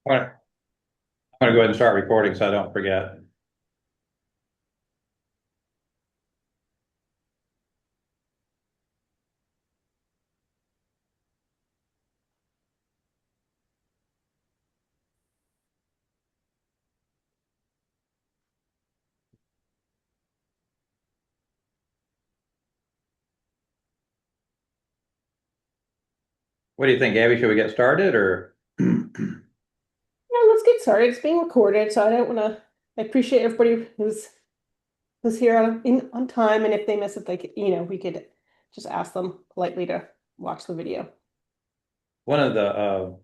I'm gonna go ahead and start recording so I don't forget. What do you think, Gabby? Should we get started or? Yeah, let's get started. It's being recorded, so I don't want to. I appreciate everybody who's here on time, and if they miss it, we could just ask them politely to watch the video. One of the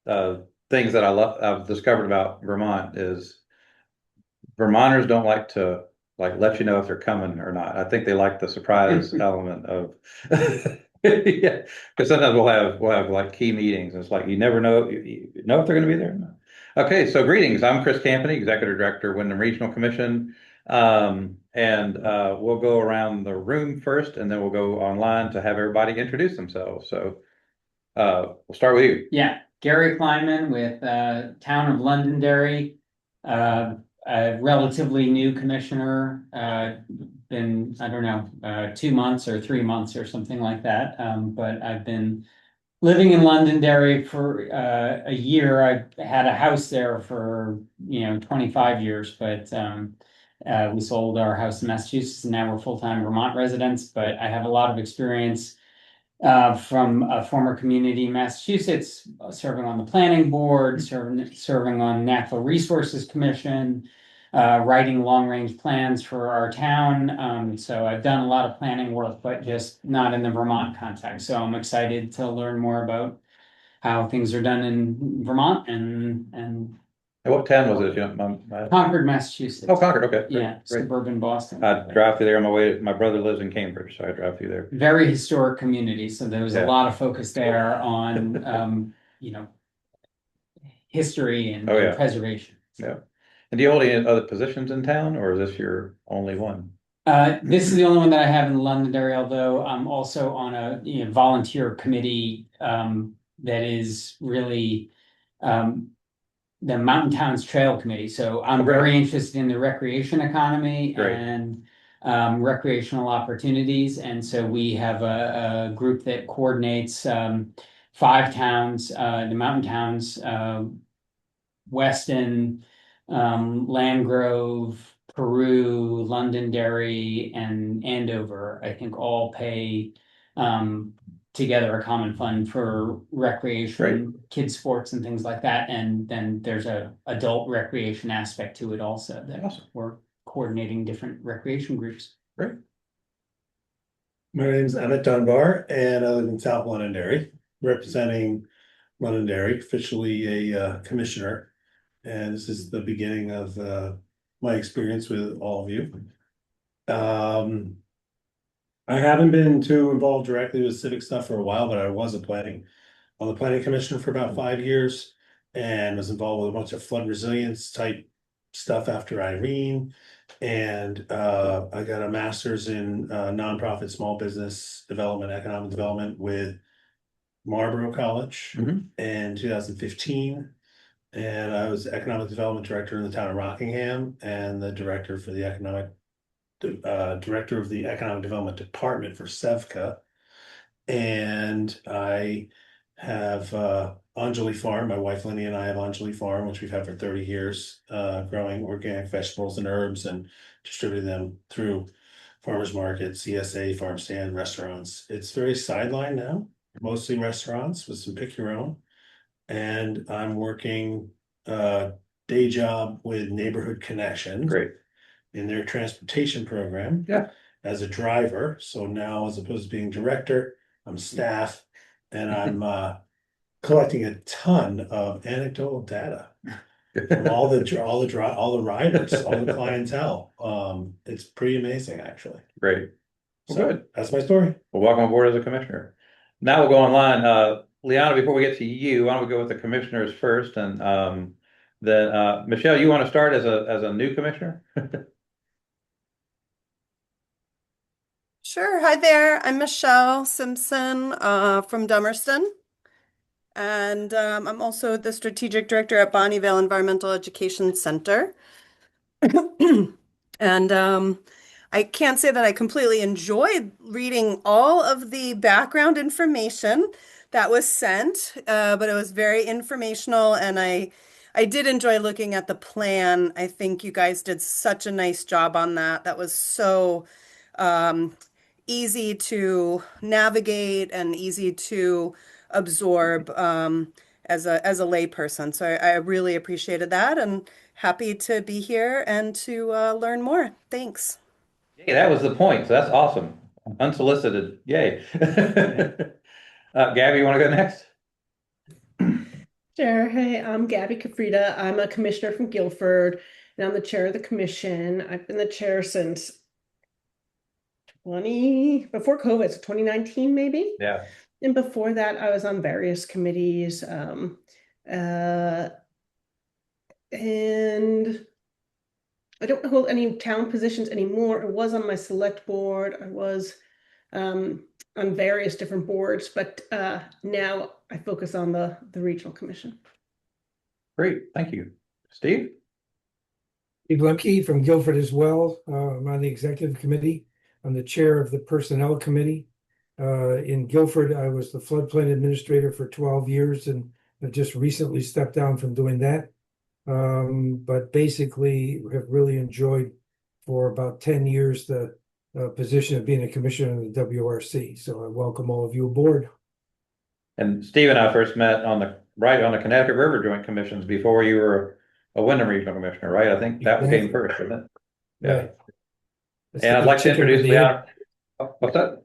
uh, things that I've discovered about Vermont is Vermonters don't like to like let you know if they're coming or not. I think they like the surprise element of yeah, because sometimes we'll have like key meetings. And it's like you never know you know if they're going to be there or not. Okay, so greetings. I'm Chris Campany, Executive Director, Wyndham Regional Commission. And we'll go around the room first, and then we'll go online to have everybody introduce themselves. So we'll start with you. Yeah, Gary Kleinman with Town of Londonderry, a relatively new commissioner, been, I don't know, 2 months or 3 months or something like that. But I've been living in Londonderry for a year. I had a house there for 25 years, but we sold our house in Massachusetts and now we're full-time Vermont residents. But I have a lot of experience from a former community in Massachusetts, serving on the planning board, serving on Natural Resources Commission, writing long-range plans for our town. So I've done a lot of planning work, but just not in the Vermont context. So I'm excited to learn more about how things are done in Vermont and And what town was it? If you don't Concord, Oh, Massachusetts. Concord. Okay, great, Yeah, great. suburban Boston. I drive through there on my way. My brother lives in Cambridge, so I drive through there. Very historic community, so there was a Yeah. lot of focus there on history and, Oh, and yeah. preservation. Yeah. And do you hold any other positions in town, or is this your only one? This is the only one that I have in Londonderry, although I'm also on a volunteer committee that is really um, the Mountain Towns Trail Committee. So Oh, I'm great, very interested in the recreation economy great, and recreational opportunities. And so we have a group that coordinates five towns, the mountain towns, Weston, Landgrove, Peru, Londonderry, and Andover, I think all pay um, together a common fund for great. recreation, kids sports and things like that. And then there's a adult recreation aspect to it also that Awesome. we're coordinating different recreation groups. Great. My name's Emmett Dunbar and I live in South Londonderry, representing Londonderry, officially a commissioner. And this is the beginning of my experience with all of you. I haven't been too involved directly with civic stuff for a while, but I was on the planning commission for about 5 years and was involved with a bunch of flood resilience type stuff after Irene. And I got a master's in nonprofit small business development, economic development with Marlborough College Mhm. in 2015. And I was economic development director in the town of Rockingham and the director for the director of the economic development department for Sevka. And I have Anjali Farm. My wife Lenny and I have Anjali Farm, which we've had for 30 years, growing organic vegetables and herbs and distributing them through farmers markets, CSA, farm stand, restaurants. It's very sideline now, mostly restaurants with some pick your own. And I'm working day job with Neighborhood Connections Great. in their transportation program Yeah. as a driver. So now, as opposed to being director, I'm staff, and I'm collecting a ton of anecdotal data from all the riders, all the clientele. It's pretty amazing, actually. Great. Well, So good. that's my story. Well, welcome aboard as a commissioner. Now we'll go online. Liana, before we get to you, why don't we go with the commissioners first, and then Michelle, you want to start as a new commissioner? Sure. Hi there. I'm Michelle Simpson from Dummerston. And I'm also the strategic director at Bonnievale Environmental Education Center. And I can't say that I completely enjoyed reading all of the background information that was sent, but it was very informational, and I did enjoy looking at the plan. I think you guys did such a nice job on that. That was so um, easy to navigate and easy to absorb as a layperson. So I really appreciated that, and happy to be here and to learn more. Thanks. Yeah, that was the point. So that's awesome. Unsolicited. Yay. Gabby, you want to go next? Sure. Hey, I'm Gabby Kafrida. I'm a commissioner from Guilford, and I'm the chair of the commission. I've been the chair since before COVID, so 2019 maybe. Yeah. And before that, I was on various committees. Uh, and I don't hold any town positions anymore. I was on my select board. I was on various different boards, but now I focus on the regional commission. Great. Thank you. Steve? Steve Lemke from Guilford as well. I'm on the executive committee. I'm the chair of the personnel committee. In Guilford, I was the floodplain administrator for 12 years and have just recently stepped down from doing that. But basically have really enjoyed for about 10 years the position of being a commissioner in the WRC. So I welcome all of you aboard. And Steve and I first met on the Connecticut River Joint Commissions before you were a Wyndham Regional Commissioner, right? I think that came first, didn't it? Yeah. Right. And I'd like to introduce Liana. Oh, what's that?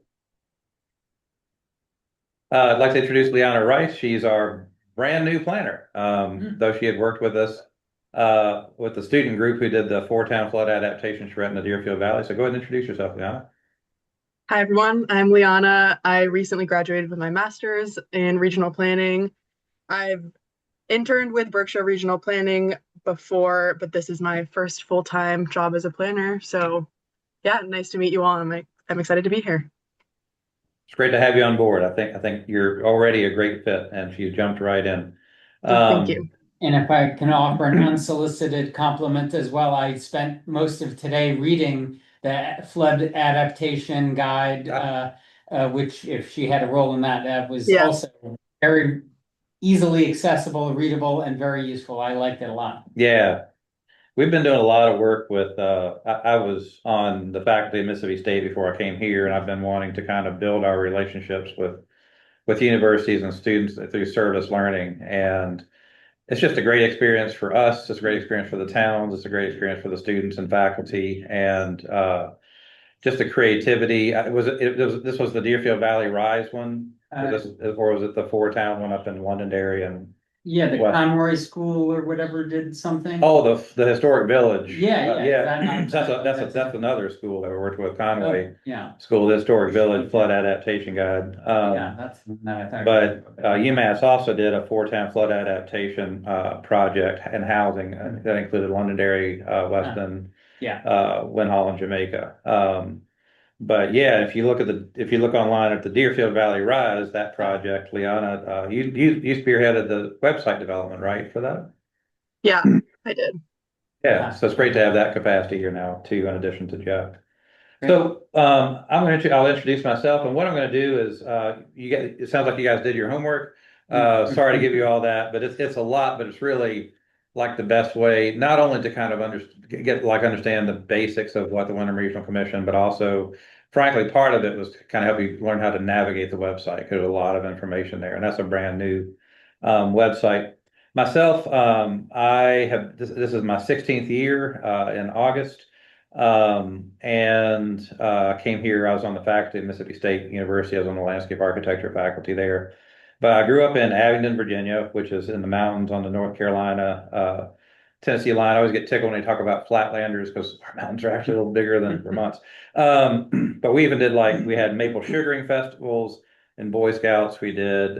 I'd like to introduce Liana Rice. She's our brand new planner. Though she had worked with us with the student group who did the four-town flood adaptation charrette in the Deerfield Valley. So go ahead and introduce yourself, Liana. Hi, everyone. I'm Liana. I recently graduated with my master's in regional planning. I've interned with Berkshire Regional Planning before, but this is my first full-time job as a planner. So yeah, nice to meet you all. I'm excited to be here. It's great to have you on board. I think you're already a great fit, and you jumped right in. Thank you. And if I can offer an unsolicited compliment as well, I spent most of today reading the flood adaptation guide, which if she had a role in that, that was also very easily accessible, readable, and very useful. I liked it a lot. Yeah. We've been doing a lot of work with, I was on the faculty at Mississippi State before I came here, and I've been wanting to kind of build our relationships with universities and students through service learning. And it's just a great experience for us. It's a great experience for the towns. It's a great experience for the students and faculty, and just the creativity. This was the Deerfield Valley Rise one, or was it the four-town one up in Londonderry and? Yeah, the Conroy School or whatever did something. Oh, the historic village. Yeah. That's another school that we worked with, Conway. Yeah. School, the Historic Village Flood Adaptation Guide. Yeah, that's no, I thought. But UMass also did a four-town flood adaptation project and housing that included Londonderry, Weston, Win Hall, and Jamaica. But yeah, if you look online at the Deerfield Valley Rise, that project, Liana, you spearheaded the website development, right, for that? Yeah, I did. Yeah, so it's great to have that capacity here now too, in addition to Jeff. So I'll introduce myself, and what I'm going to do is it sounds like you guys did your homework. Sorry to give you all that, but it's a lot, but it's really like the best way, not only to kind of understand the basics of what the Wyndham Regional Commission, but also, frankly, part of it was to kind of help you learn how to navigate the website, because there's a lot of information there, and that's a brand new website. Myself, this is my 16th year in August, and came here. I was on the faculty at Mississippi State University. I was on the landscape architecture faculty there. But I grew up in Abingdon, Virginia, which is in the mountains on the North Carolina, Tennessee line. I always get tickled when they talk about flatlanders, because our mountains are actually a little bigger than Vermont's. But we even did we had maple sugaring festivals and Boy Scouts. We did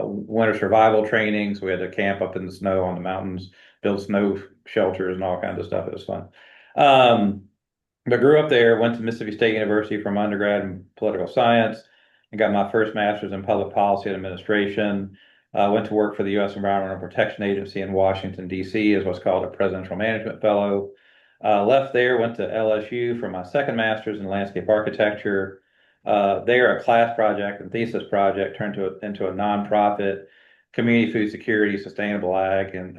winter survival trainings. We had to camp up in the snow on the mountains, build snow shelters and all kinds of stuff. It was fun. But grew up there, went to Mississippi State University from undergrad in political science. and got my first master's in public policy and administration. Went to work for the U.S. Environmental Protection Agency in Washington, D.C. as what's called a presidential management fellow. Left there, went to LSU for my second master's in landscape architecture. There, a class project and thesis project turned into a nonprofit community food security, sustainable ag, and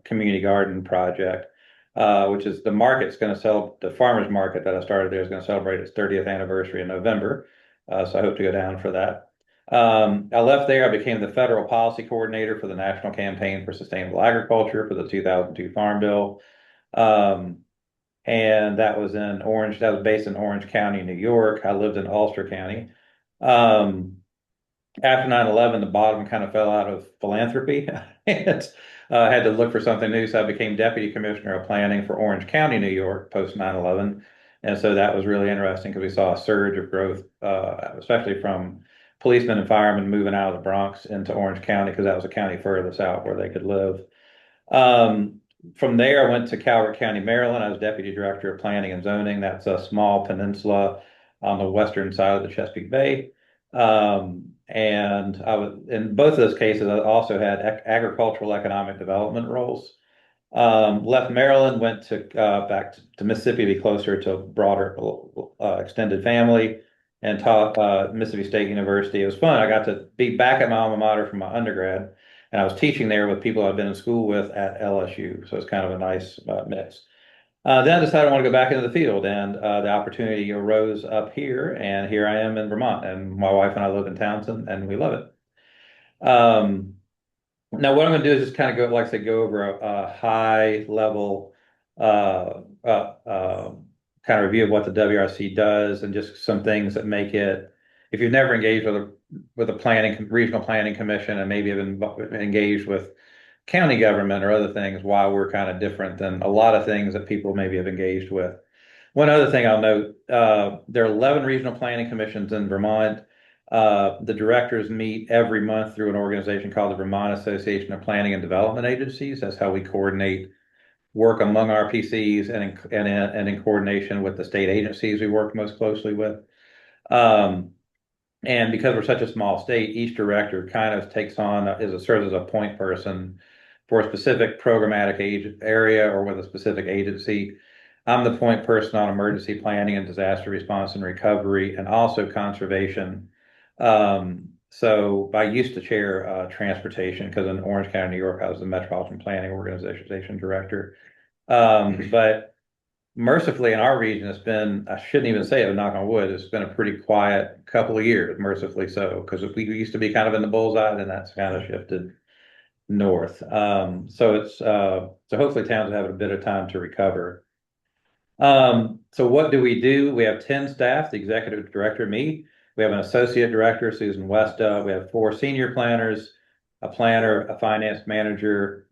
community garden project, which is the market's going to sell, the farmers market that I started there is going to celebrate its 30th anniversary in November. So I hope to go down for that. I left there. I became the federal policy coordinator for the National Campaign for Sustainable Agriculture for the 2002 Farm Bill. And that was based in Orange County, New York. I lived in Ulster County. After 9/11, the bottom kind of fell out of philanthropy and had to look for something new. So I became deputy commissioner of planning for Orange County, New York, post 9/11. And so that was really interesting because we saw a surge of growth, especially from policemen and firemen moving out of the Bronx into Orange County because that was a county further south where they could live. From there, I went to Calvert County, Maryland. I was deputy director of planning and zoning. That's a small peninsula on the western side of the Chesapeake Bay. And I was in both of those cases, I also had agricultural economic development roles. Left Maryland, went to back to Mississippi to be closer to a broader extended family, and taught Mississippi State University. It was fun. I got to be back at my alma mater for my undergrad, and I was teaching there with people I've been in school with at LSU. So it's kind of a nice mix. Then I decided I want to go back into the field, and the opportunity arose up here, and here I am in Vermont, and my wife and I live in Townsend, and we love it. Now, what I'm going to do is just kind of go, like I said, go over a high level kind of review of what the WRC does, and just some things that make it. If you've never engaged with a regional planning commission, and maybe have been engaged with county government or other things, why we're kind of different than a lot of things that people maybe have engaged with. One other thing I'll note, there are 11 regional planning commissions in Vermont. The directors meet every month through an organization called the Vermont Association of Planning and Development Agencies. That's how we coordinate work among RPCs and in coordination with the state agencies we work most closely with. And because we're such a small state, each director kind of serves as a point person for a specific programmatic area or with a specific agency. I'm the point person on emergency planning and disaster response and recovery, and also conservation. So I used to chair transportation because in Orange County, New York, I was the Metropolitan Planning Organization director. But mercifully in our region, it's been, I shouldn't even say it, knock on wood, it's been a pretty quiet couple of years, mercifully so, because we used to be kind of in the bullseye, and that's kind of shifted north. So hopefully towns have a bit of time to recover. So what do? We have 10 staff, the executive director, me. We have an associate director, Susan Westa. We have 4 senior planners, a planner, a finance manager.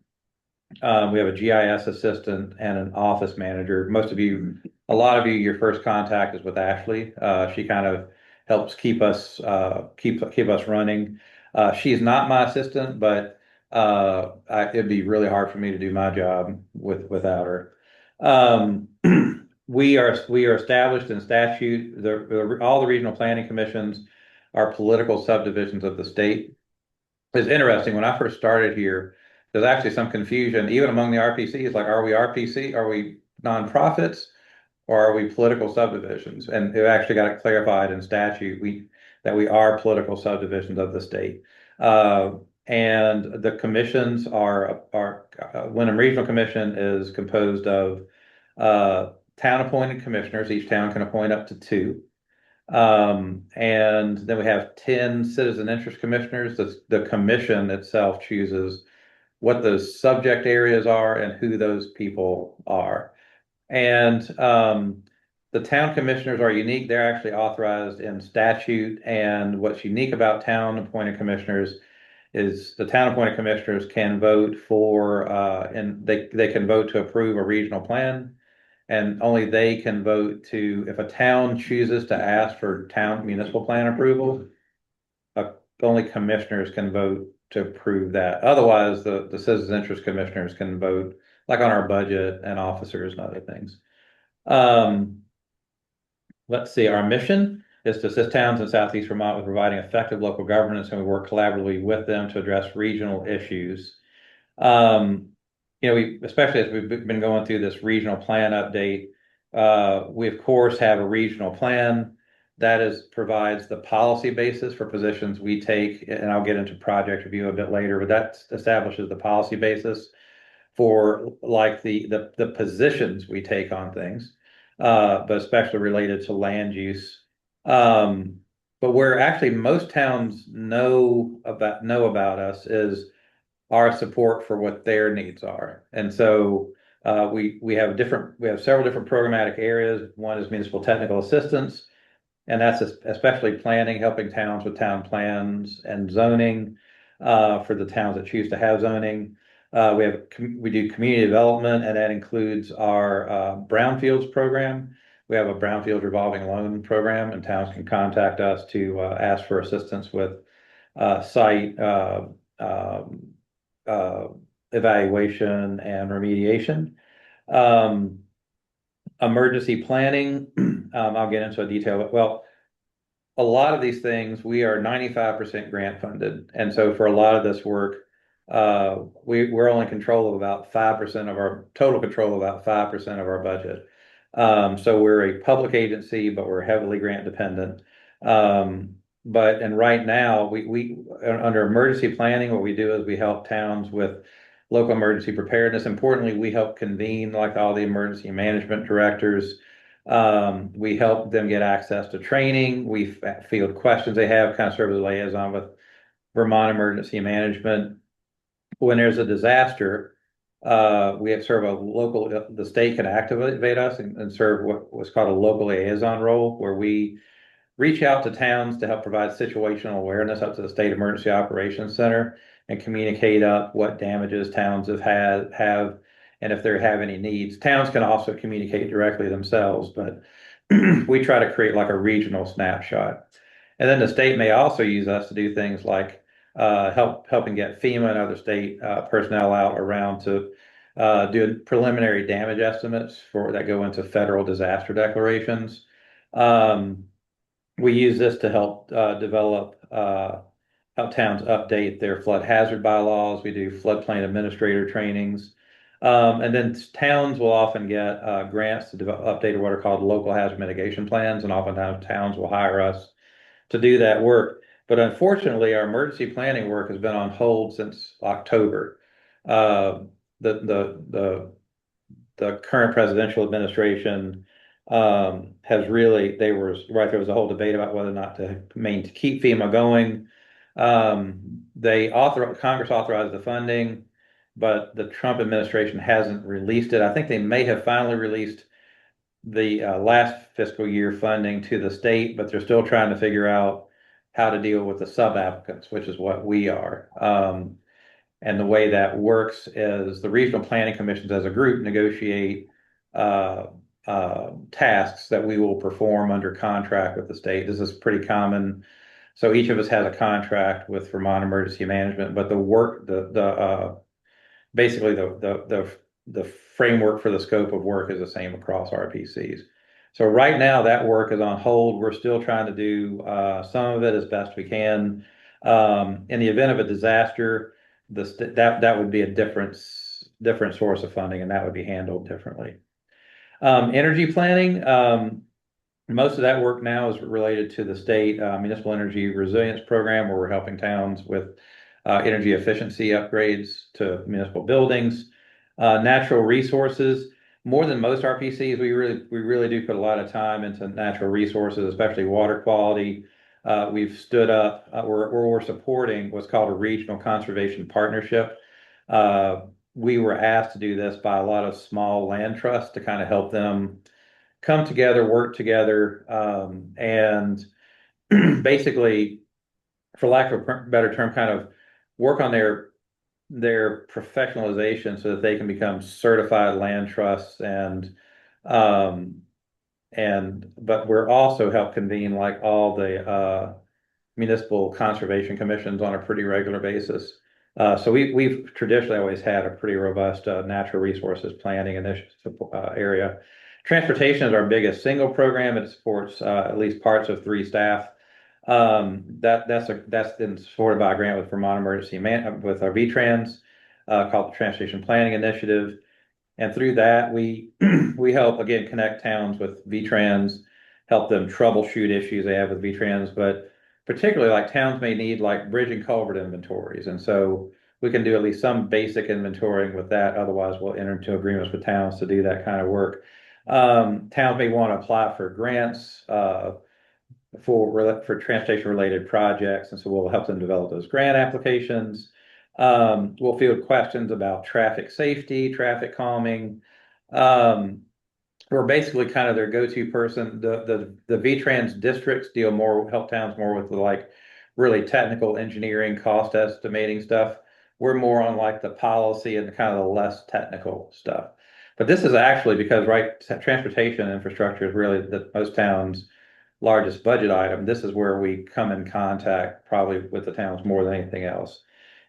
We have a GIS assistant and an office manager. A lot of you, your first contact is with Ashley. She kind of helps keep us running. She's not my assistant, but it'd be really hard for me to do my job without her. We are established in statute. All the regional planning commissions are political subdivisions of the state. It's interesting. When I first started here, there's actually some confusion, even among the RPCs, like, are we RPC? Are we nonprofits? Or are we political subdivisions? And it actually got it clarified in statute that we are political subdivisions of the state. And the commissions are Wyndham Regional Commission is composed of town appointed commissioners. Each town can appoint up to 2. And then we have 10 citizen interest commissioners. The commission itself chooses what those subject areas are and who those people are. And the town commissioners are unique. They're actually authorized in statute. And what's unique about town appointed commissioners is the town appointed commissioners can vote for, and they can vote to approve a regional plan. And only they can vote if a town chooses to ask for town municipal plan approval, only commissioners can vote to approve that. Otherwise, the citizens interest commissioners can vote, like on our budget and officers and other things. Let's see, our mission. is to assist towns in Southeast Vermont with providing effective local governance, and we work collaboratively with them to address regional issues. We, especially as we've been going through this regional plan update, we of course have a regional plan that provides the policy basis for positions we take, and I'll get into project review a bit later, but that establishes the policy basis for like the positions we take on things, but especially related to land use. But where actually most towns know about us is our support for what their needs are. And so we have several different programmatic areas. One is municipal technical assistance, and that's especially planning, helping towns with town plans and zoning for the towns that choose to have zoning. We do community development, and that includes our brownfields program. We have a brownfield revolving loan program, and towns can contact us to ask for assistance with site evaluation and remediation. Emergency planning, I'll get into a detail, but well, a lot of these things, we are 95% grant funded. And so for a lot of this work, we're only control of about 5% of our total control of about 5% of our budget. So we're a public agency, but we're heavily grant dependent. And right now we under emergency planning, what we do is we help towns with local emergency preparedness. Importantly, we help convene like all the emergency management directors. We help them get access to training. We field questions they have, kind of serve as a liaison with Vermont Emergency Management. When there's a disaster, we have sort of a local, the state can activate us and serve what's called a local liaison role, where we reach out to towns to help provide situational awareness up to the State Emergency Operations Center and communicate up what damages towns have and if they have any needs. Towns can also communicate directly themselves, but we try to create like a regional snapshot. And then the state may also use us to do things like helping get FEMA and other state personnel out around to do preliminary damage estimates that go into federal disaster declarations. We use this to help help towns update their flood hazard bylaws. We do floodplain administrator trainings. And then towns will often get grants to update what are called local hazard mitigation plans, and oftentimes towns will hire us to do that work. But unfortunately, our emergency planning work has been on hold since October. The current presidential administration has really, there was a whole debate about whether or not to keep FEMA going. Congress authorized the funding, but the Trump administration hasn't released it. I think they may have finally released the last fiscal year funding to the state, but they're still trying to figure out how to deal with the sub-applicants, which is what we are. And the way that works is the regional planning commissions as a group negotiate tasks that we will perform under contract with the state. This is pretty common. So each of us has a contract with Vermont Emergency Management, but the work, basically the framework for the scope of work is the same across RPCs. So right now that work is on hold. We're still trying to do some of it as best we can. In the event of a disaster, that would be a different source of funding, and that would be handled differently. Energy planning, most of that work now is related to the state municipal energy resilience program, where we're helping towns with energy efficiency upgrades to municipal buildings. Natural resources, more than most RPCs, we really do put a lot of time into natural resources, especially water quality. We've stood up, we're supporting what's called a regional conservation partnership. We were asked to do this by a lot of small land trusts to kind of help them come together, work together, and basically, for lack of a better term, kind of work on their professionalization so that they can become certified land trusts but we're also help convene like all the municipal conservation commissions on a pretty regular basis. So we've traditionally always had a pretty robust natural resources planning initiative area. Transportation is our biggest single program. It supports at least parts of 3 staff. That's been supported by a grant with Vermont Emergency Man with our VTrans called the Transportation Planning Initiative. And through that, we we help again connect towns with VTrans, help them troubleshoot issues they have with VTrans, but particularly like towns may need like bridge and culvert inventories. And so we can do at least some basic inventorying with that. Otherwise, we'll enter into agreements with towns to do that kind of work. Towns may want to apply for grants for transportation related projects, and so we'll help them develop those grant applications. We'll field questions about traffic safety, traffic calming. We're basically kind of their go-to person. The VTrans districts deal more, help towns more with the like really technical engineering, cost estimating stuff. We're more on like the policy and kind of the less technical stuff. But this is actually because, right, transportation infrastructure is really the most towns' largest budget item. This is where we come in contact probably with the towns more than anything else.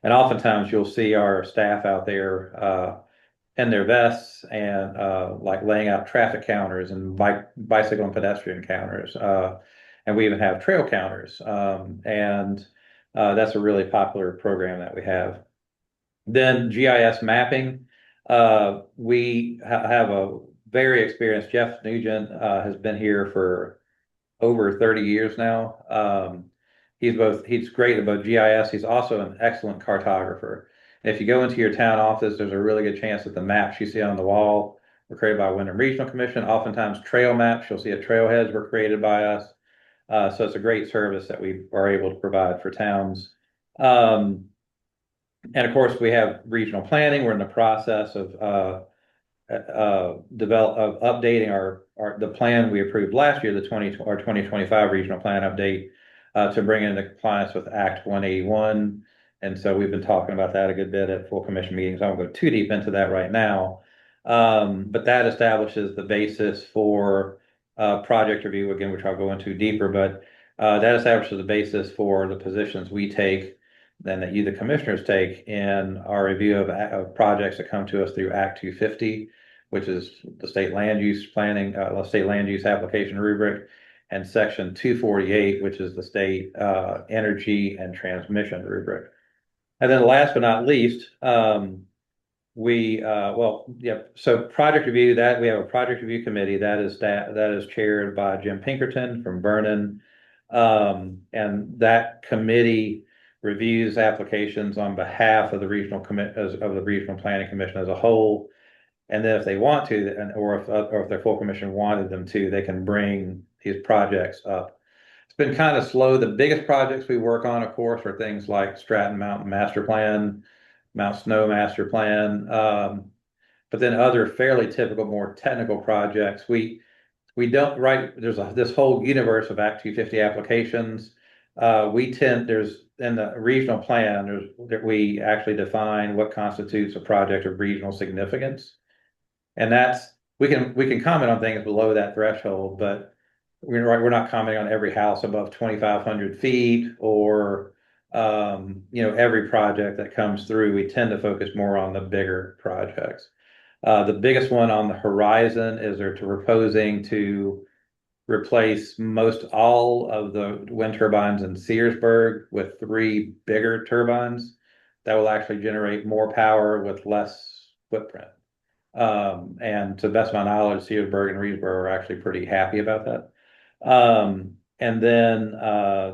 And oftentimes you'll see our staff out there in their vests and like laying out traffic counters and bicycle and pedestrian counters. And we even have trail counters. And that's a really popular program that we have. Then GIS mapping. We have a very experienced Jeff Nugent has been here for over 30 years now. He's great at both GIS. He's also an excellent cartographer. And if you go into your town office, there's a really good chance that the maps you see on the wall were created by Wyndham Regional Commission. Oftentimes trail maps, you'll see trailheads were created by us. So it's a great service that we are able to provide for towns. And of course, we have regional planning. We're in the process of updating the plan we approved last year, our 2025 regional plan update to bring into compliance with Act 181. And so we've been talking about that a good bit at full commission meetings. I won't go too deep into that right now. But that establishes the basis for project review, again, which I'll go into deeper, but that establishes the basis for the positions we take then that you, the commissioners, take in our review of projects that come to us through Act 250, which is the state land use planning, state land use application rubric, and Section 248, which is the state energy and transmission rubric. And then last but not least, so project review, that we have a project review committee that is chaired by Jim Pinkerton from Vernon. And that committee reviews applications on behalf of the regional planning commission as a whole. And then if they want to, or if their full commission wanted them to, they can bring these projects up. It's been kind of slow. The biggest projects we work on, of course, are things like Stratton Mountain Master Plan, Mount Snow Master Plan, but then other fairly typical, more technical projects. We don't write. There's this whole universe of Act 250 applications. There's in the regional plan, we actually define what constitutes a project of regional significance. And that's, we can comment on things below that threshold, but we're not commenting on every house above 2,500 feet or, every project that comes through. We tend to focus more on the bigger projects. The biggest one on the horizon is they're proposing to replace most all of the wind turbines in Searsburg with 3 bigger turbines that will actually generate more power with less footprint. And to the best of my knowledge, Searsburg and Reedsburg are actually pretty happy about that. And then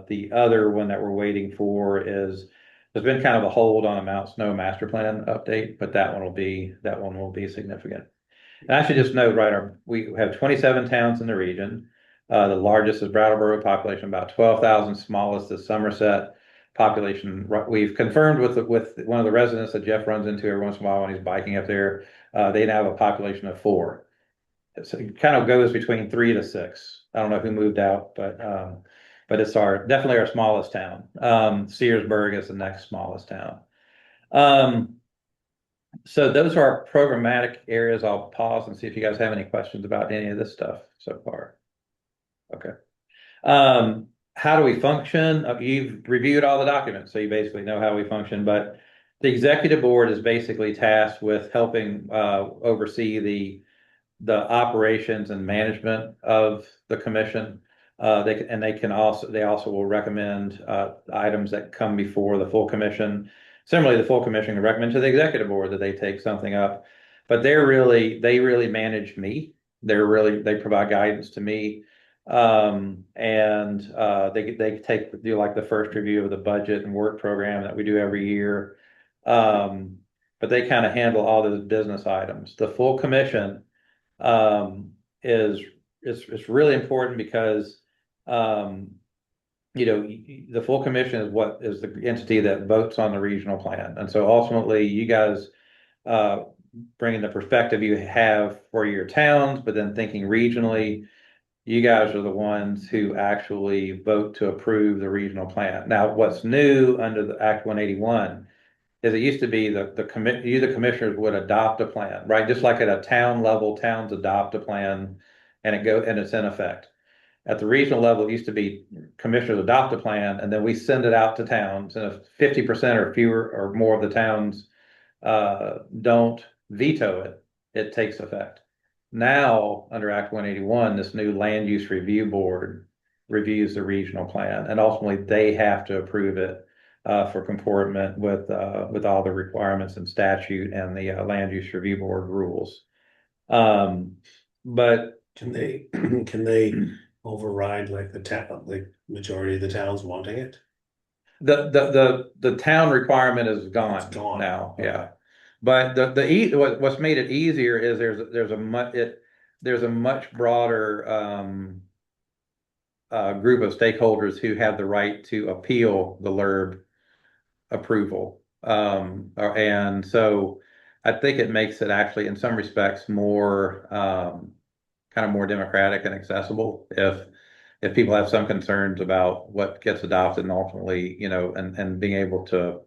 the other one that we're waiting for is there's been kind of a hold on a Mount Snow Master Plan update, but that one will be significant. And I should just note, right, we have 27 towns in the region. The largest is Brattleboro, population about 12,000. Smallest is Somerset, population. We've confirmed with one of the residents that Jeff runs into every once in a while when he's biking up there. They now have a population of 4. So it kind of goes between 3 to 6. I don't know who moved out, but it's definitely our smallest town. Searsburg is the next smallest town. So those are our programmatic areas. I'll pause and see if you guys have any questions about any of this stuff so far. Okay. How do we function? You've reviewed all the documents, so you basically know how we function, but the executive board is basically tasked with helping oversee the the operations and management of the commission. They also will recommend items that come before the full commission. Similarly, the full commission can recommend to the executive board that they take something up. But they really manage me. They provide guidance to me. They do like the first review of the budget and work program that we do every year. But they kind of handle all those business items. The full commission is it's really important because the full commission is what is the entity that votes on the regional plan. And so ultimately you guys bringing the perspective you have for your towns, but then thinking regionally, you guys are the ones who actually vote to approve the regional plan. Now, what's new under the Act 181 is it used to be the commissioners would adopt a plan, right? Just like at a town level, towns adopt a plan and it's in effect. At the regional level, it used to be commissioners adopt a plan and then we send it out to towns. And if 50% or fewer or more of the towns don't veto it, it takes effect. Now, under Act 181, this new land use review board reviews the regional plan, and ultimately they have to approve it for comportment with all the requirements and statute and the land use review board rules. But Can they override like like majority of the towns wanting it? the town requirement is It's gone gone. now, Okay. yeah. But what's made it easier is there's a much broader group of stakeholders who have the right to appeal the LURB approval. And so I think it makes it actually in some respects more kind of more democratic and accessible if people have some concerns about what gets adopted and ultimately, and being able to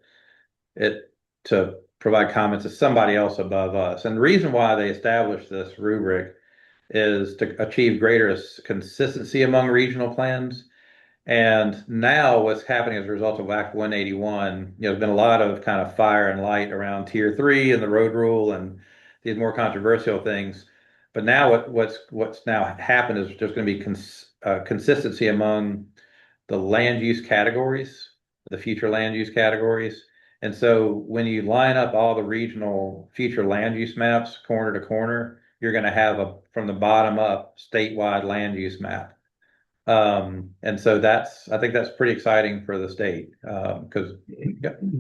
provide comments to somebody else above us. And the reason why they established this rubric is to achieve greater consistency among regional plans. And now what's happening as a result of Act 181, there's been a lot of kind of fire and light around Tier 3 and the road rule and these more controversial things. But now what's now happened is there's going to be consistency among the land use categories, the future land use categories. And so when you line up all the regional future land use maps corner to corner, you're going to have from the bottom up statewide land use map. And so I think that's pretty exciting for the state because.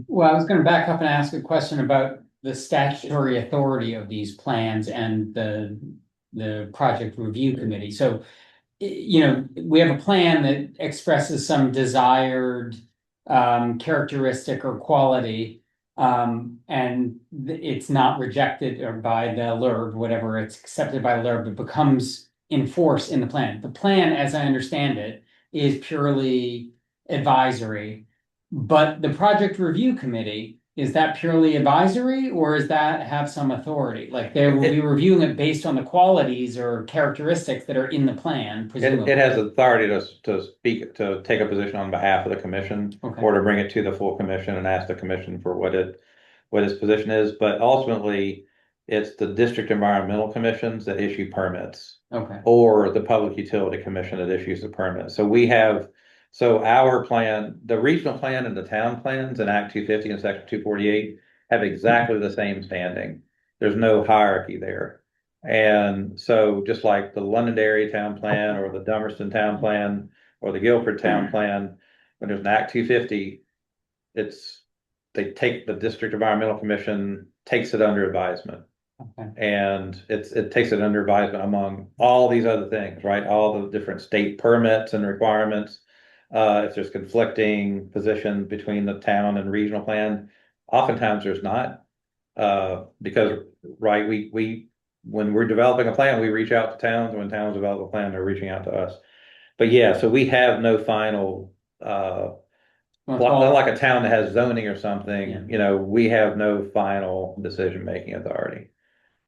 Well, I was going to back up and ask a question about the statutory authority of these plans and the project review committee. So, we have a plan that expresses some desired characteristic or quality, and it's not rejected or by the LURB, whatever, it's accepted by LURB, it becomes in force in the plan. The plan, as I understand it, is purely advisory, but the project review committee, is that purely advisory or does that have some authority? Like they will be reviewing it based on the qualities or characteristics that are in the plan, presumably. It has authority to take a position on behalf of the commission Okay. or to bring it to the full commission and ask the commission for what its position is. But ultimately, it's the district environmental commissions that issue permits Okay. or the public utility commission that issues the permit. So our plan, the regional plan and the town plans in Act 250 and Section 248 have exactly the same standing. There's no hierarchy there. And so just like the Londonderry town plan or the Dummerston town plan or the Guilford town plan, when there's an Act 250, the district environmental commission takes it under advisement. Okay. And it takes it under advisement among all these other things, right? All the different state permits and requirements. If there's conflicting positions between the town and regional plan, oftentimes there's not. Because, right, when we're developing a plan, we reach out to towns. When towns develop a plan, they're reaching out to us. But yeah, so we have no final, like a town that has zoning or something, we have no final decision-making authority.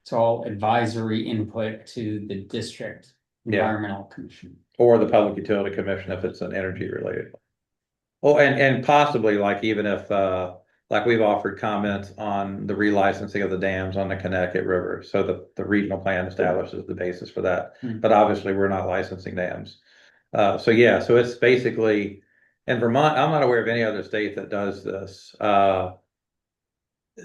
It's all advisory input to the district environmental commission. Or the Public Utility Commission if it's an energy related. Oh, and possibly like even if like we've offered comments on the relicensing of the dams on the Connecticut River. So the regional plan establishes the basis for that. But obviously, we're not licensing dams. So yeah, so it's basically, in Vermont, I'm not aware of any other state that does this.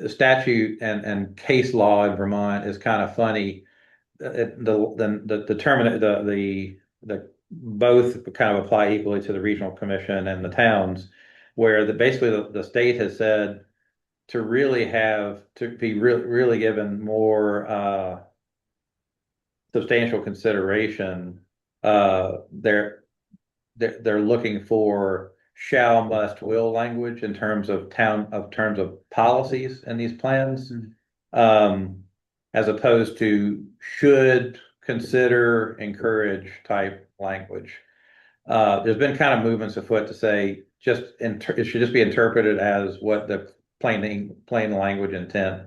Statute and case law in Vermont is kind of funny. The both kind of apply equally to the regional commission and the towns, where basically the state has said to be really given more substantial consideration. They're looking for shall, must, will language in terms of terms of policies in these plans. As opposed to should, consider, encourage type language. There's been kind of movements afoot to say it should just be interpreted as what the plain language intent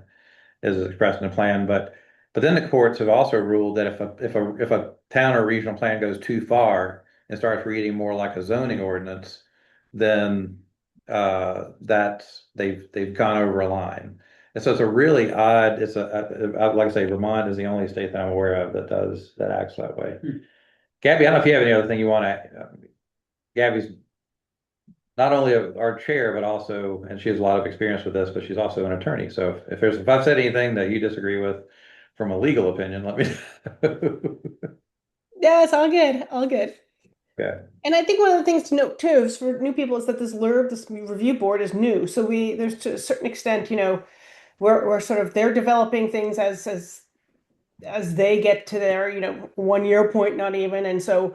is expressed in the plan. But then the courts have also ruled that if a town or regional plan goes too far and starts reading more like a zoning ordinance, then they've gone over a line. And so it's a really odd, like I say, Vermont is the only state that I'm aware of that acts that way. Gabby, I don't know if you have any other thing you want to, Gabby's not only our chair, but also, and she has a lot of experience with this, but she's also an attorney. So if I've said anything that you disagree with from a legal opinion, let me know. Yeah, it's all good, all good. Okay. And I think one of the things to note too is for new people is that this review board is new. So there's to a certain extent, we're sort of they're developing things as they get to their 1 year point, not even. And so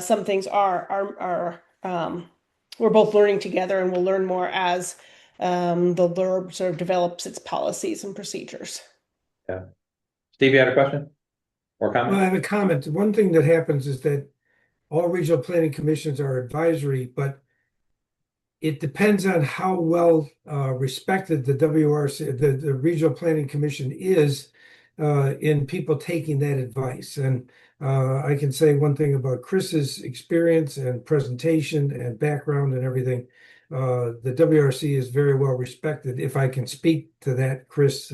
some things are we're both learning together, and we'll learn more as the LURB sort of develops its policies and procedures. Yeah. Steve, you had a question or comment? Well, I have a comment. One thing that happens is that all regional planning commissions are advisory, but it depends on how well respected the WRC, the Regional Planning Commission is in people taking that advice. And I can say one thing about Chris's experience and presentation and background and everything. The WRC is very well respected. If I can speak to that, Chris,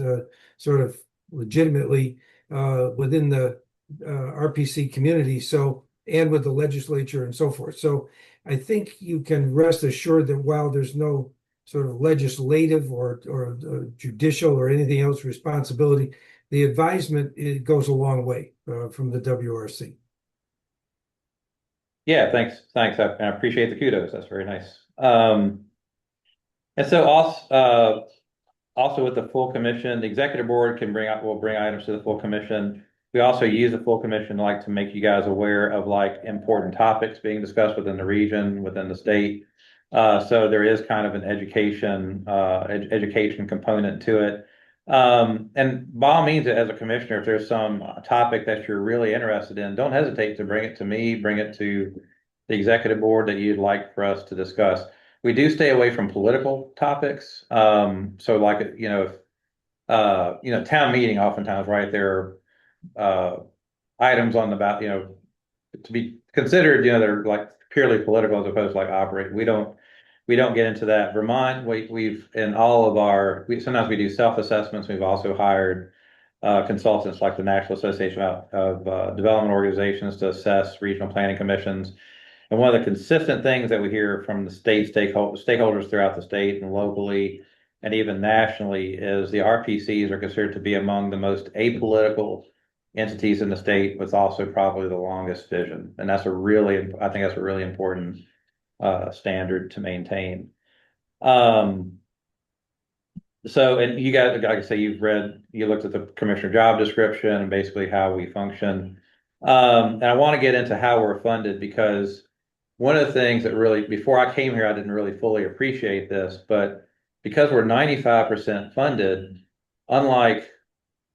sort of legitimately within the RPC community. So, and with the legislature and so forth. So I think you can rest assured that while there's no sort of legislative or judicial or anything else responsibility, the advisement, it goes a long way from the WRC. Yeah, thanks. I appreciate the kudos. That's very nice. And so also with the full commission, the executive board will bring items to the full commission. We also use the full commission to make you guys aware of important topics being discussed within the region, within the state. So there is kind of an education component to it. And by all means, as a commissioner, if there's some topic that you're really interested in, don't hesitate to bring it to me, bring it to the executive board that you'd like for us to discuss. We do stay away from political topics. So if town meeting, oftentimes, right, there are items on the ballot, to be considered, they're purely political as opposed to operate. We don't get into that. Vermont, we've in all of sometimes we do self-assessments. We've also hired consultants like the National Association of Development Organizations to assess regional planning commissions. And one of the consistent things that we hear from the stakeholders throughout the state and locally and even nationally is the RPCs are considered to be among the most apolitical entities in the state, with also probably the longest vision. And I think that's a really important standard to maintain. So, and you guys, like I say, you looked at the commissioner job description and basically how we function. And I want to get into how we're funded, because one of the things that really, before I came here, I didn't really fully appreciate this, but because we're 95% funded, unlike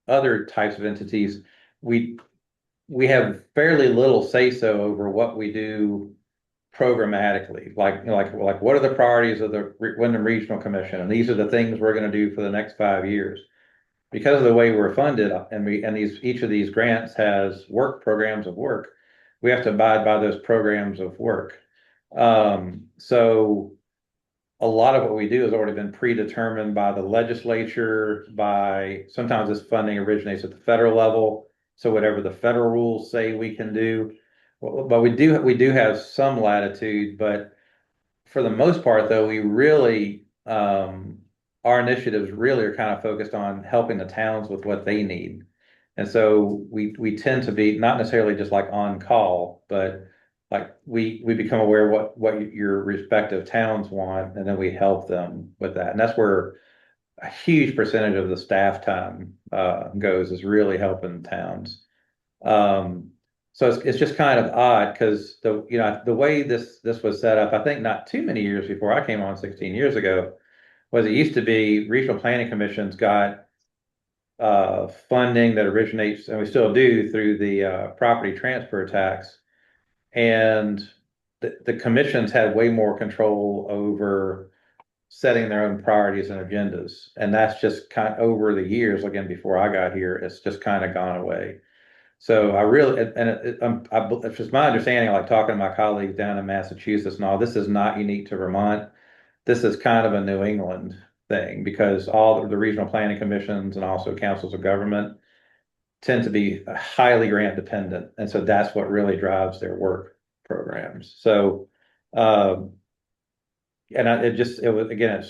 other types of entities, we have fairly little say-so over what we do programmatically. Like what are the priorities of the Wyndham Regional Commission, and these are the things we're going to do for the next 5 years. Because of the way we're funded, and each of these grants has programs of work, we have to abide by those programs of work. So a lot of what we do has already been predetermined by the legislature, by sometimes this funding originates at the federal level. So whatever the federal rules say we can do. But we do have some latitude, but for the most part, though, we really our initiatives really are kind of focused on helping the towns with what they need. And so we tend to be not necessarily just like on call, but like we become aware of what your respective towns want, and then we help them with that. And that's where a huge percentage of the staff time goes, is really helping towns. Um, so it's just kind of odd because the way this was set up, I think not too many years before I came on 16 years ago, was it used to be regional planning commissions got funding that originates, and we still do, through the property transfer tax. And the commissions had way more control over setting their own priorities and agendas. And that's just kind of over the years, again, before I got here, it's just kind of gone away. So I really, and it's just my understanding, like talking to my colleagues down in Massachusetts and all, this is not unique to Vermont. This is kind of a New England thing, because all of the regional planning commissions and also councils of government tend to be highly grant dependent. And so that's what really drives their work programs. So, it was, again,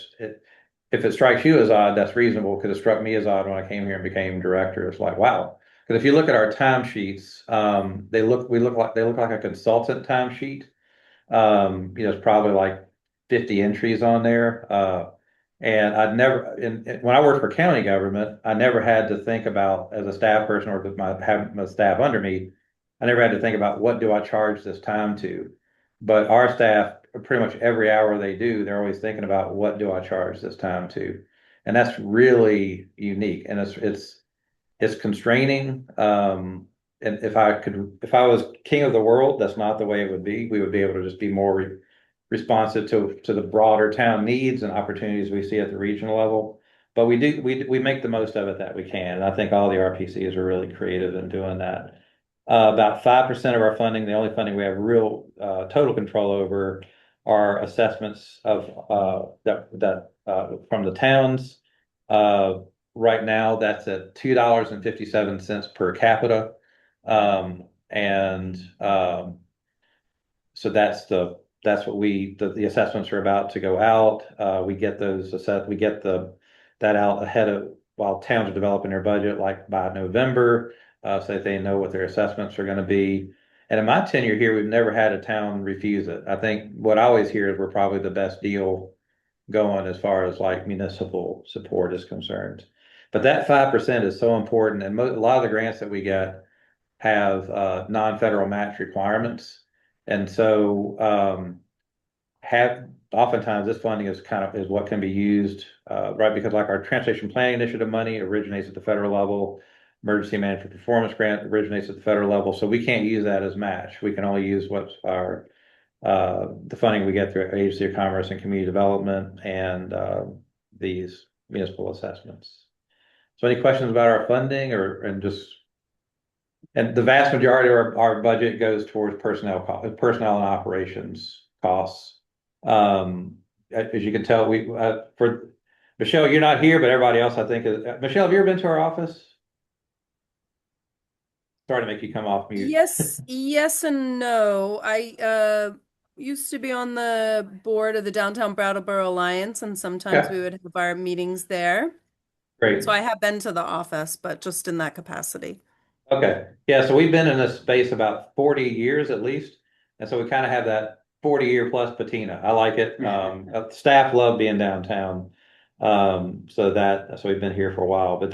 if it strikes you as odd, that's reasonable, because it struck me as odd when I came here and became director. It's like, wow. Because if you look at our timesheets, they look like a consultant timesheet. It's probably like 50 entries on there. And when I worked for county government, I never had to think about, as a staff person or with having my staff under me, I never had to think about what do I charge this time to. But our staff, pretty much every hour they do, they're always thinking about what do I charge this time to. And that's really unique. And it's constraining. And if I was king of the world, that's not the way it would be. We would be able to just be more responsive to the broader town needs and opportunities we see at the regional level. But we make the most of it that we can. And I think all the RPCs are really creative in doing that. About 5% of our funding, the only funding we have real total control over, are assessments of that from the towns. Right now, that's at $2.57 per capita. And so that's what the assessments are about to go out. We get that out ahead of, while towns are developing their budget, like by November, so that they know what their assessments are going to be. And in my tenure here, we've never had a town refuse it. I think what I always hear is we're probably the best deal going as far as like municipal support is concerned. But that 5% is so important, and a lot of the grants that we get have non-federal match requirements. And so oftentimes this funding is what can be used, right? Because like our transportation planning initiative money originates at the federal level, emergency management performance grant originates at the federal level. So we can't use that as match. We can only use what's the funding we get through Agency of Commerce and Community Development and these municipal assessments. So any questions about our funding, and the vast majority of our budget goes towards personnel and operations costs. As you can tell, for Michelle, you're not here, but everybody else I think is. Michelle, have you ever been to our office? Sorry to make you come off mute. Yes and no. I used to be on the board of the Downtown Brattleboro Alliance, and sometimes Yeah. we would have our meetings there. Great. So I have been to the office, but just in that capacity. Okay. Yeah, so we've been in this space about 40 years at least. And so we kind of have that 40-year plus patina. I like it. Staff love being downtown. So we've been here for a while. But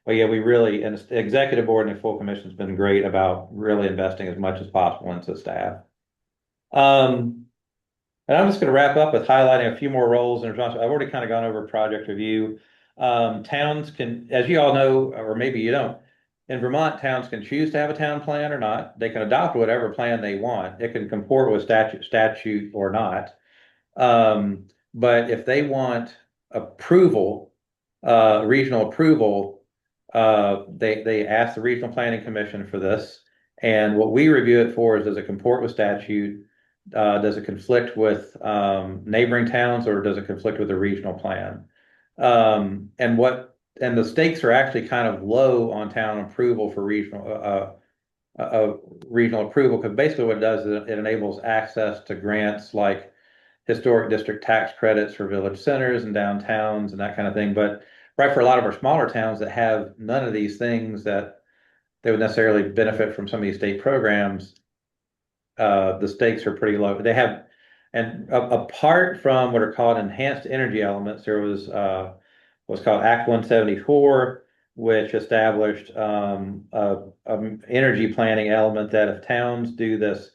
yeah, we really, and the executive board and the full commission has been great about really investing as much as possible into staff. And I'm just going to wrap up with highlighting a few more roles. And I've already kind of gone over project review. Towns can, as you all know, or maybe you don't, in Vermont, towns can choose to have a town plan or not. They can adopt whatever plan they want. It can comport with statute or not. But if they want approval, regional approval, they ask the Regional Planning Commission for this. And what we review it for is, does it comport with statute? Does it conflict with neighboring towns, or does it conflict with the regional plan? And the stakes are actually kind of low on town approval for regional approval, because basically what it does is it enables access to grants like historic district tax credits for village centers and downtowns and that kind of thing. But right, for a lot of our smaller towns that have none of these things that they would necessarily benefit from some of these state programs, the stakes are pretty low. They have, and apart from what are called enhanced energy elements, there was what's called Act 174, which established a energy planning element that if towns do this,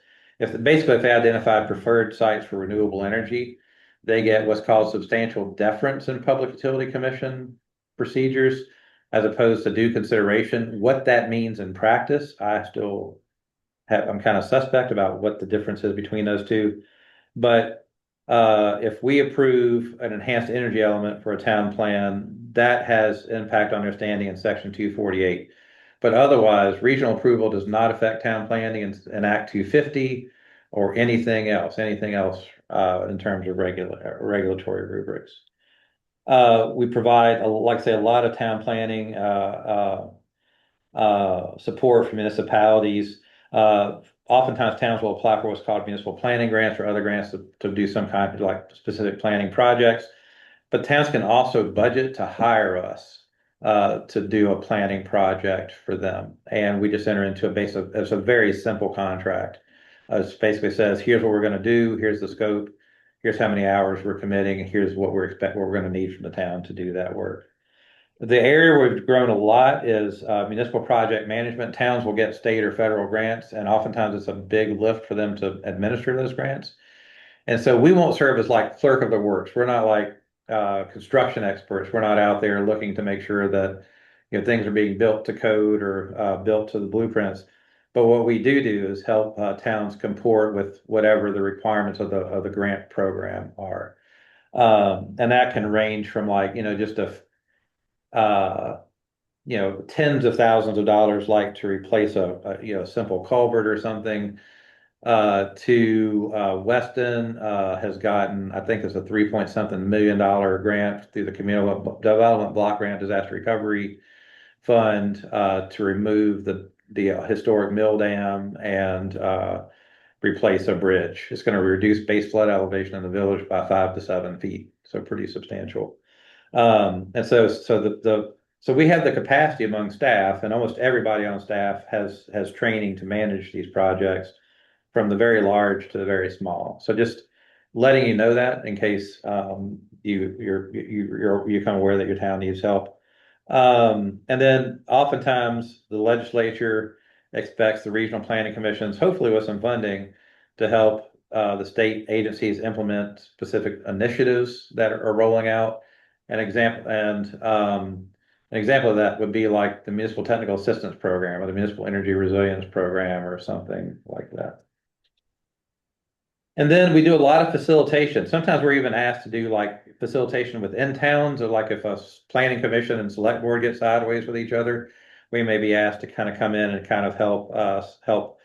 basically if they identify preferred sites for renewable energy, they get what's called substantial deference in Public Utility Commission procedures, as opposed to due consideration. What that means in practice, I'm kind of suspect about what the difference is between those two. But if we approve an enhanced energy element for a town plan, that has impact on their standing in section 248. But otherwise, regional approval does not affect town planning in Act 250 or anything else in terms of regulatory rubrics. We provide, like I say, a lot of town planning support for municipalities. Oftentimes towns will apply for what's called municipal planning grants or other grants to do some kind of like specific planning projects. But towns can also budget to hire us to do a planning project for them. And we just enter into it's a very simple contract. It basically says, here's what we're going to do, here's the scope, here's how many hours we're committing, and here's what we're going to need from the town to do that work. The area we've grown a lot is municipal project management. Towns will get state or federal grants, and oftentimes it's a big lift for them to administer those grants. And so we won't serve as like clerk of the works. We're not like construction experts. We're not out there looking to make sure that things are being built to code or built to the blueprints. But what we do is help towns comport with whatever the requirements of the grant program are. And that can range from like just uh, tens of thousands of dollars, like to replace a simple culvert or something, to Weston has gotten, I think it's a 3 point something million grant through the Community Development Block Grant Disaster Recovery Fund to remove the historic mill dam and replace a bridge. It's going to reduce base flood elevation in the village by 5 to 7 feet, so pretty substantial. And so we have the capacity among staff, and almost everybody on staff has training to manage these projects, from the very large to the very small. So just letting you know that in case you become aware that your town needs help. And then oftentimes the legislature expects the regional planning commissions, hopefully with some funding, to help the state agencies implement specific initiatives that are rolling out. An example of that would be like the Municipal Technical Assistance Program or the Municipal Energy Resilience Program or something like that. And then we do a lot of facilitation. Sometimes we're even asked to do like facilitation within towns, or like if a planning commission and select board get sideways with each other, we may be asked to kind of come in and kind of help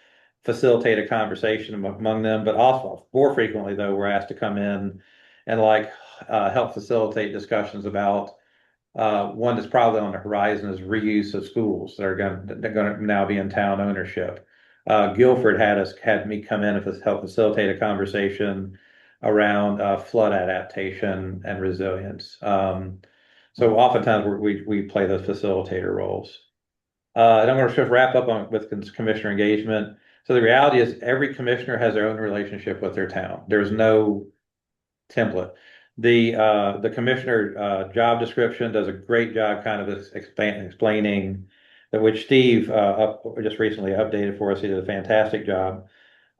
facilitate a conversation among them. But also more frequently though, we're asked to come in and help facilitate discussions about one that's probably on the horizon is reuse of schools that are going to now be in town ownership. Guilford had me come in and help facilitate a conversation around flood adaptation and resilience. So oftentimes we play those facilitator roles. And I'm going to just wrap up with commissioner engagement. So the reality is every commissioner has their own relationship with their town. There's no template. The commissioner job description does a great job kind of explaining, which Steve just recently updated for us. He did a fantastic job.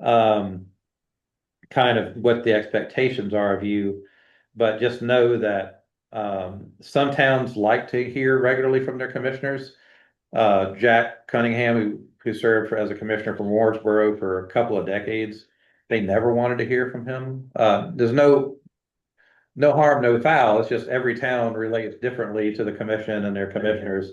Kind of what the expectations are of you, but just know that some towns like to hear regularly from their commissioners. Jack Cunningham, who served as a commissioner from Wardsboro for a couple of decades, they never wanted to hear from him. There's no harm, no foul. It's just every town relates differently to the commission and their commissioners.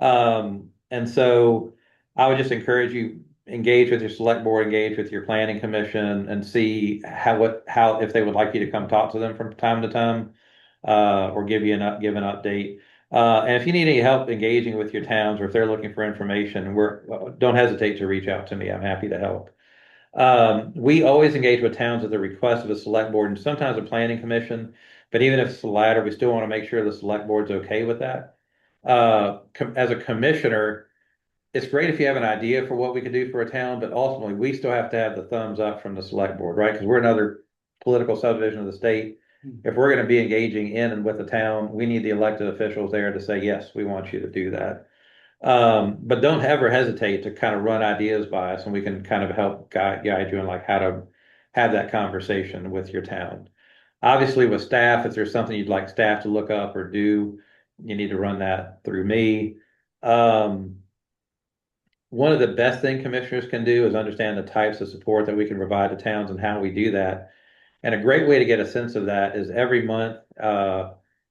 And so I would just encourage you, engage with your select board, engage with your planning commission, and see how if they would like you to come talk to them from time to time, or give an update. And if you need any help engaging with your towns, or if they're looking for information, don't hesitate to reach out to me. I'm happy to help. We always engage with towns at the request of a select board and sometimes a planning commission. But even if it's the latter, we still want to make sure the select board's okay with that. As a commissioner, it's great if you have an idea for what we could do for a town, but ultimately we still have to have the thumbs up from the select board, right? Because we're another political subdivision of the state. If we're going to be engaging in and with the town, we need the elected officials there to say, yes, we want you to do that. But don't ever hesitate to kind of run ideas by us, and we can kind of help guide you in like how to have that conversation with your town. Obviously, with staff, if there's something you'd like staff to look up or do, you need to run that through me. One of the best thing commissioners can do is understand the types of support that we can provide to towns and how we do that. And a great way to get a sense of that is every month,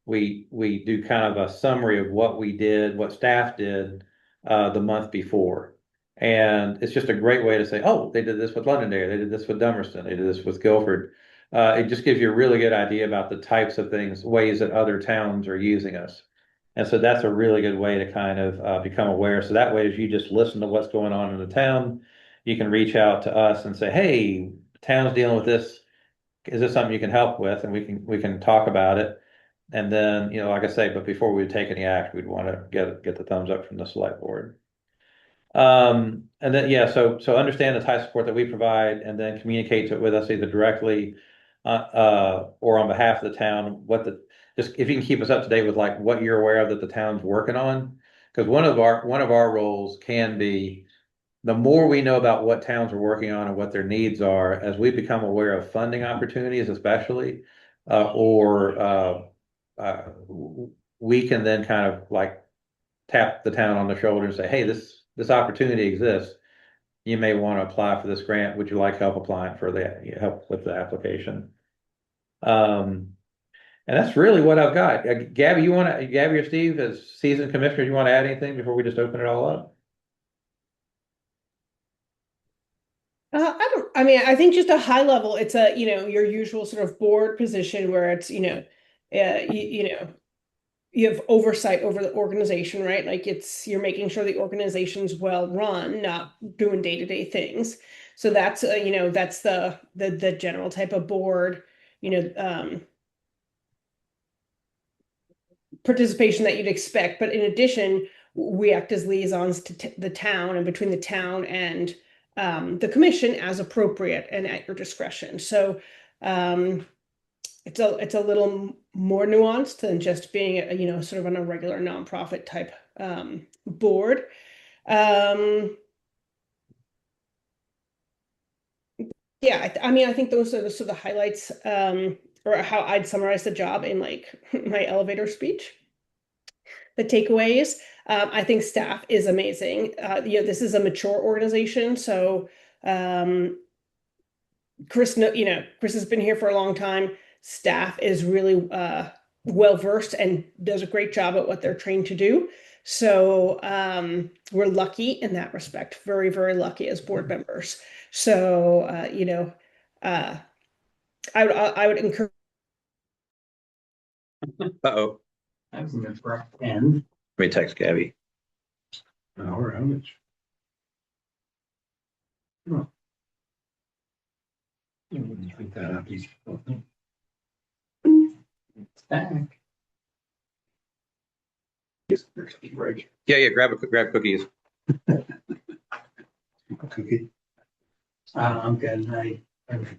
we do kind of a summary of what we did, what staff did, the month before. And it's just a great way to say, oh, they did this with Londonderry, they did this with Dummerston, they did this with Guilford. It just gives you a really good idea about the types of things, ways that other towns are using us. And so that's a really good way to kind of become aware. So that way, as you just listen to what's going on in the town, you can reach out to us and say, hey, town's dealing with this. Is this something you can help with? And we can talk about it. And then, like I say, but before we take any act, we'd want to get the thumbs up from the select board. And then, yeah, so understand the type of support that we provide, and then communicate with us either directly or on behalf of the town, just if you can keep us up to date with like what you're aware of that the town's working on. Because one of our roles can be, the more we know about what towns are working on and what their needs are, as we become aware of funding opportunities, especially, we can then kind of like tap the town on the shoulder and say, hey, this opportunity exists. You may want to apply for this grant. Would you like help applying for the help with the application? And that's really what I've got. Gabby or Steve, as seasoned commissioners, you want to add anything before we just open it all up? I think just a high level, it's your usual sort of board position where it's, you have oversight over the organization, right? Like you're making sure the organization's well run, not doing day-to-day things. So that's, that's the general type of board, participation that you'd expect. But in addition, we act as liaisons to the town and between the town and the commission as appropriate and at your discretion. So it's a little more nuanced than just being sort of on a regular nonprofit type board. Yeah, I think those are the sort of highlights, or how I'd summarize the job in like my elevator speech. The takeaways, I think staff is amazing. This is a mature organization, so Chris has been here for a long time. Staff is really well versed and does a great job at what they're trained to do. So we're lucky in that respect, very, very lucky as board members. So I would encourage. Uh-oh. That was an abrupt end. Let me text Gabby. Hour outage. Oh. Think that up. It's back. Yeah, grab cookies. Cookie. I'm good.